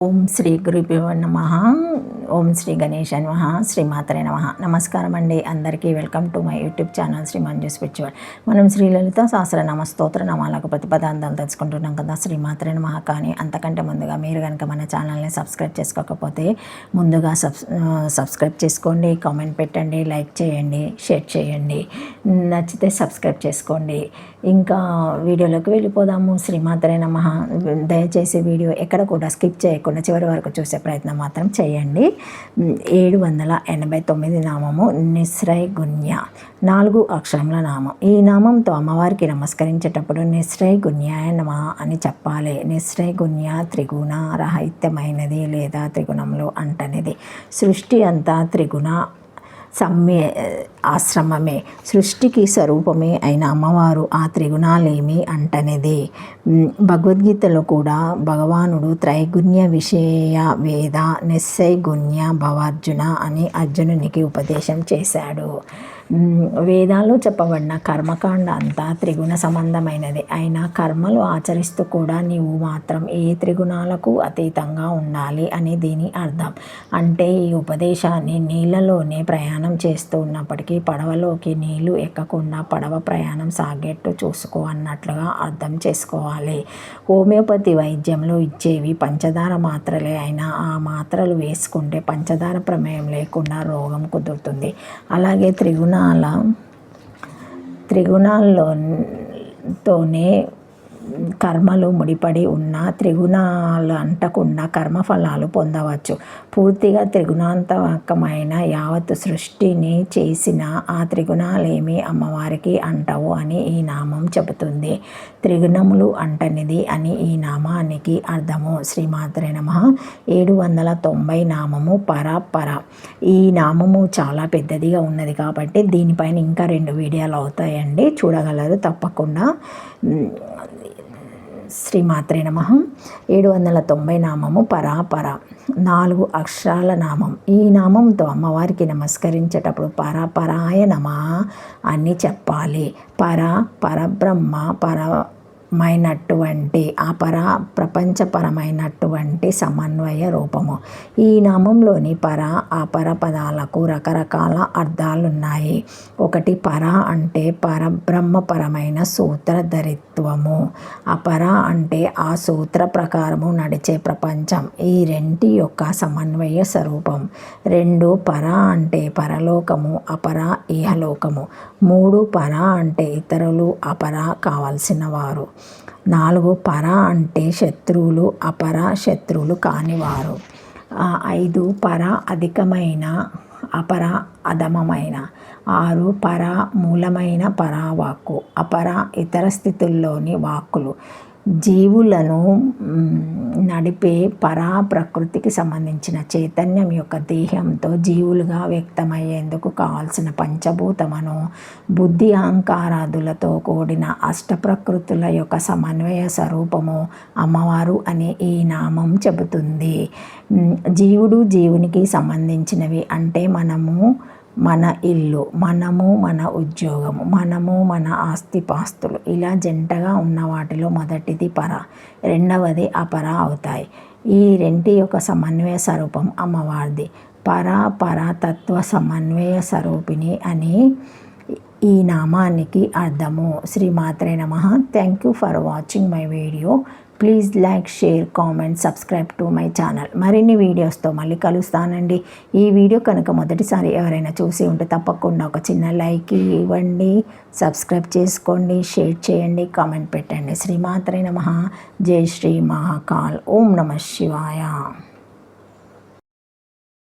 ఓం శ్రీ గురుభ్యో నమః. ఓం శ్రీ గణేశాయ నమః. శ్రీమాత్రే నమః. నమస్కారం అండి అందరికీ. Welcome to my YouTube channel Sri Manju spiritual. మనం శ్రీ లలిత సహస్రనామ స్తోత్ర నామాలకు ప్రతిపదార్థాలు తెలుసుకుంటున్నాం కదా, శ్రీమాత్రే నమః. కానీ అంతకంటే ముందుగా మీరు కనుక మన ఛానల్ని సబ్స్క్రైబ్ చేసుకోకపోతే ముందుగా సబ్స్క్రైబ్ చేసుకోండి, కామెంట్ పెట్టండి, లైక్ చేయండి, షేర్ చేయండి, నచ్చితే సబ్స్క్రైబ్ చేసుకోండి. ఇంకా వీడియోలోకి వెళ్ళిపోదాము. శ్రీమాత్రే నమః. దయచేసి వీడియో ఎక్కడ కూడా స్కిప్ చేయకుండా చివరి వరకు చూసే ప్రయత్నం మాత్రం చేయండి. 789 నామము నిస్రై గుణ్య, 4 అక్షరముల నామం. ఈ నామంతో అమ్మవారికి నమస్కరించేటప్పుడు నిస్రై గుణ్యాయ నమః అని చెప్పాలి. నిస్రై గుణ్య త్రిగుణ రహితమైనది లేదా త్రిగుణములు అంటనిది. సృష్టి అంతా త్రిగుణ ఆశ్రమమే. సృష్టికి స్వరూపమే అయిన అమ్మవారు ఆ త్రిగుణాలేమి అంటనిది. భగవద్గీతలో కూడా భగవానుడు త్రైగుణ్య విషయ వేద నిస్సైగుణ్య భవార్జున అని అర్జునునికి ఉపదేశం చేశాడు. వేదాల్లో చెప్పబడిన కర్మకాండ అంతా త్రిగుణ సంబంధమైనది. అయినా కర్మలు ఆచరిస్తూ కూడా నీవు మాత్రం ఏ త్రిగుణాలకు అతీతంగా ఉండాలి అని దీని అర్థం. అంటే ఈ ఉపదేశాన్ని నీళ్ళలోనే ప్రయాణం చేస్తూ ఉన్నప్పటికీ పడవలోకి నీళ్లు ఎక్కకుండా పడవ ప్రయాణం సాగేట్టు చూసుకో అన్నట్లుగా అర్థం చేసుకోవాలి. హోమియోపతి వైద్యంలో ఇచ్చేవి పంచదార మాత్రలే అయినా ఆ మాత్రలు వేసుకుంటే పంచదార ప్రమేయం లేకుండా రోగం కుదురుతుంది. అలాగే త్రిగుణాల్లోనే కర్మలు ముడిపడి ఉన్న త్రిగుణాలు అంటకుండా కర్మఫలాలు పొందవచ్చు. పూర్తిగా త్రిగుణాంతకమైన యావత్ సృష్టిని చేసిన ఆ త్రిగుణాలేమి అమ్మవారికి అంటవు అని ఈ నామం చెబుతుంది. త్రిగుణములు అంటనిది అని ఈ నామానికి అర్థము. శ్రీమాత్రే నమః. 790 నామము పర. ఈ నామము చాలా పెద్దదిగా ఉన్నది కాబట్టి దీనిపైన ఇంకా 2 వీడియోలు అవుతాయండి, చూడగలరు తప్పకుండా. శ్రీమాత్రే నమః. 790 నామము పర, 4 అక్షరాల నామం. ఈ నామంతో అమ్మవారికి నమస్కరించేటప్పుడు పరాయ నమః అని చెప్పాలి. పరబ్రహ్మ పరమైనటువంటి ప్రపంచపరమైనటువంటి సమన్వయ రూపము. ఈ నామంలోని పర అపర పదాలకు రకరకాల అర్థాలున్నాయి. ఒకటి పర అంటే పరబ్రహ్మపరమైన సూత్రధరిత్వము, అపర అంటే ఆ సూత్ర ప్రకారము నడిచే ప్రపంచం. ఈ రెంటి యొక్క సమన్వయ స్వరూపం. 2 పర అంటే పరలోకము, అపర ఇహలోకము. 3 పర అంటే ఇతరులు, అపర కావలసిన వారు. 4 పర అంటే శత్రువులు, అపర శత్రువులు కానివారు. 5 పర అధికమైన, అపర అధమమైన. 6 పర మూలమైన పరావాక్కు, అపర ఇతర స్థితుల్లోని వాక్కులు. జీవులను నడిపే పరా ప్రకృతికి సంబంధించిన చైతన్యం యొక్క దేహంతో జీవులుగా వ్యక్తమయ్యేందుకు కావాల్సిన పంచభూతమను బుద్ధి అహంకారాదులతో కూడిన అష్టప్రకృతుల యొక్క సమన్వయ స్వరూపము అమ్మవారు అని ఈ నామం చెబుతుంది. జీవుడు జీవునికి సంబంధించినవి అంటే మనము మన ఇల్లు, మనము మన ఉద్యోగము, మనము మన ఆస్తిపాస్తులు, ఇలా జంటగా ఉన్న వాటిలో మొదటిది పర, రెండవది అపర అవుతాయి. ఈ రెంటి యొక్క సమన్వయ స్వరూపం అమ్మవారిది. పరతత్వ సమన్వయ స్వరూపిణి అని ఈ నామానికి అర్థము. శ్రీమాత్రే నమః. Thank you for watching my video. Please like, share, comment, subscribe to my channel. మరిన్ని వీడియోస్తో మళ్ళీ కలుస్తానండి. ఈ వీడియో కనుక మొదటిసారి ఎవరైనా చూసి ఉంటే తప్పకుండా ఒక చిన్న లైక్ ఇవ్వండి, సబ్స్క్రైబ్ చేసుకోండి, షేర్ చేయండి, కామెంట్ పెట్టండి. శ్రీమాత్రే నమః. జై శ్రీ మహాకాల్. ఓం నమః శివాయ.